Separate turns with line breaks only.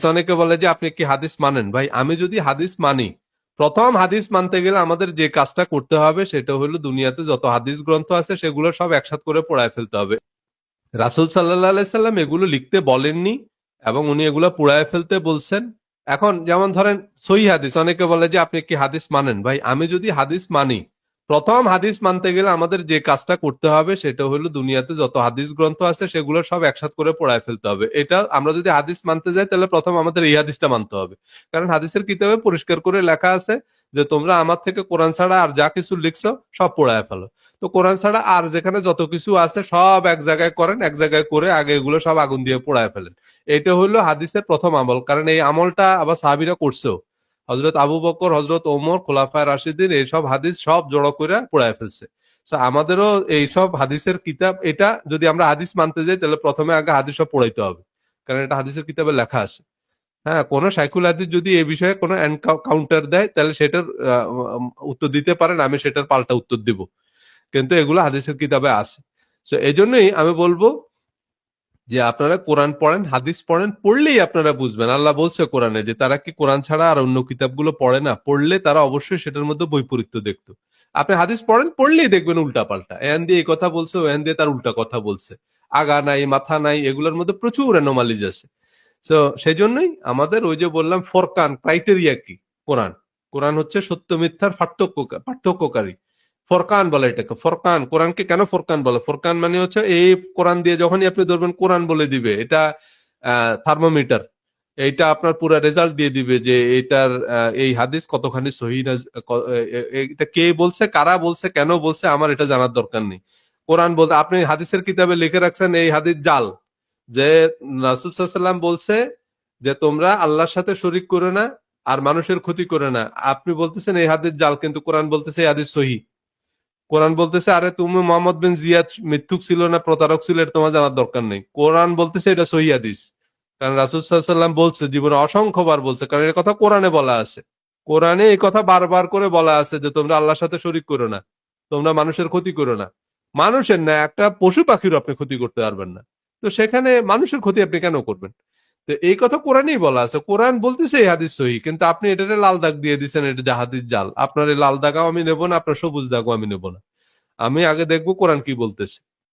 অনেকে বলে যে আপনি কি হাদিস মানেন? ভাই, আমি যদি হাদিস মানি, প্রথম হাদিস মানতে গেলে আমাদের যে কাজটা করতে হবে সেটা হলো দুনিয়াতে যত হাদিস গ্রন্থ আছে সেগুলো সব একসাথে করে পড়ায় ফেলতে হবে। রাসূল সাল্লাল্লাহু আলাইহি সাল্লাম এগুলো লিখতে বলেননি এবং উনি এগুলো পুড়ায় ফেলতে বলছেন। এখন যেমন ধরেন সহিহ হাদিস, অনেকে বলে যে আপনি কি হাদিস মানেন? ভাই, আমি যদি হাদিস মানি, প্রথম হাদিস মানতে গেলে আমাদের যে কাজটা করতে হবে সেটা হলো দুনিয়াতে যত হাদিস গ্রন্থ আছে সেগুলো সব একসাথে করে পড়ায় ফেলতে হবে। এটা আমরা যদি হাদিস মানতে যাই তাহলে প্রথম আমাদের এই হাদিসটা মানতে হবে। কারণ হাদিসের কিতাবে পরিষ্কার করে লেখা আছে যে তোমরা আমার থেকে কোরআন ছাড়া আর যা কিছু লিখছো সব পড়ায় ফেলো। তো কোরআন ছাড়া আর যেখানে যত কিছু আছে সব এক জায়গায় করেন, এক জায়গায় করে আগে এগুলো সব আগুন দিয়ে পোড়ায় ফেলেন। এটা হলো হাদিসের প্রথম আমল, কারণ এই আমলটা আবার সাহাবীরা করছেও। হযরত আবু বকর, হযরত ওমর, খোলাফায়ে রাশিদিন এইসব হাদিস সব জড়ো করে পোড়ায় ফেলছে। তো আমাদেরও এইসব হাদিসের কিতাব, এটা যদি আমরা হাদিস মানতে যাই তাহলে প্রথমে আগে হাদিস সব পড়াইতে হবে, কারণ এটা হাদিসের কিতাবে লেখা আছে। হ্যাঁ, কোন শাইখুল হাদিস যদি এই বিষয়ে কোনো কাউন্টার দেয় তাহলে সেটার উত্তর দিতে পারেন, আমি সেটার পাল্টা উত্তর দিব। কিন্তু এগুলো হাদিসের কিতাবে আছে। তো এই জন্যই আমি বলবো যে আপনারা কোরআন পড়েন, হাদিস পড়েন, পড়লেই আপনারা বুঝবেন। আল্লাহ বলছে কোরআনে যে তারা কি কোরআন ছাড়া আর অন্য কিতাবগুলো পড়ে না? পড়লে তারা অবশ্যই সেটার মধ্যে বৈপরীত্য দেখতো। আপনি হাদিস পড়েন, পড়লেই দেখবেন উল্টা পাল্টা, এখান দিয়ে এই কথা বলছে, ওখান দিয়ে তার উল্টা কথা বলছে, আগা নাই মাথা নাই, এগুলোর মধ্যে প্রচুর অ্যানোমালিজ আছে। তো সেই জন্যই আমাদের ওই যে বললাম ফরকান ক্রাইটেরিয়া কি, কোরআন। কোরআন হচ্ছে সত্য মিথ্যার পার্থক্যকারী। ফরকান বলে এটাকে, ফরকান। কোরআনকে কেন ফরকান বলে? ফরকান মানে হচ্ছে এই কোরআন দিয়ে যখনই আপনি ধরবেন কোরআন বলে দিবে এটা থার্মোমিটার, এইটা আপনার পুরো রেজাল্ট দিয়ে দিবে যে এটার এই হাদিস কতখানি সহি না। এটা কে বলছে, কারা বলছে, কেন বলছে, আমার এটা জানার দরকার নেই। কোরআন বলতে আপনি হাদিসের কিতাবে লিখে রাখছেন এই হাদিস জাল, যে রাসূল সাল্লাল্লাহু আলাইহি ওয়াসাল্লাম বলছে যে তোমরা আল্লাহর সাথে শরীক করে না আর মানুষের ক্ষতি করে না, আপনি বলতেছেন এই হাদিস জাল, কিন্তু কোরআন বলতেছে এই হাদিস সহি। কোরআন বলতেছে আরে তুমি মোহাম্মদ বিন জিয়াদ মিথ্যুক ছিল না প্রতারক ছিল এটা তোমার জানার দরকার নেই। কোরআন বলতেছে এটা সহিহ হাদিস, কারণ রাসূল সাল্লাল্লাহু আলাইহি ওয়াসাল্লাম বলছে, জীবনে অসংখ্যবার বলছে, কারণ এর কথা কোরআনে বলা আছে। কোরআনে এই কথা বারবার করে বলা আছে যে তোমরা আল্লাহর সাথে শরীক করো না, তোমরা মানুষের ক্ষতি করো না। মানুষের না, একটা পশু পাখিরও আপনি ক্ষতি করতে পারবেন না। তো সেখানে মানুষের ক্ষতি আপনি কেন করবেন? তো এই কথা কোরআনেই বলা আছে, কোরআন বলতেছে এই হাদিস সহিহ, কিন্তু আপনি এটারে লাল দাগ দিয়ে দিচ্ছেন এটা যে হাদিস জাল। আপনার এই লাল দাগাও আমি নেব না, আপনার সবুজ দাগও আমি নেব না। আমি আগে দেখবো কোরআন কি বলতেছে।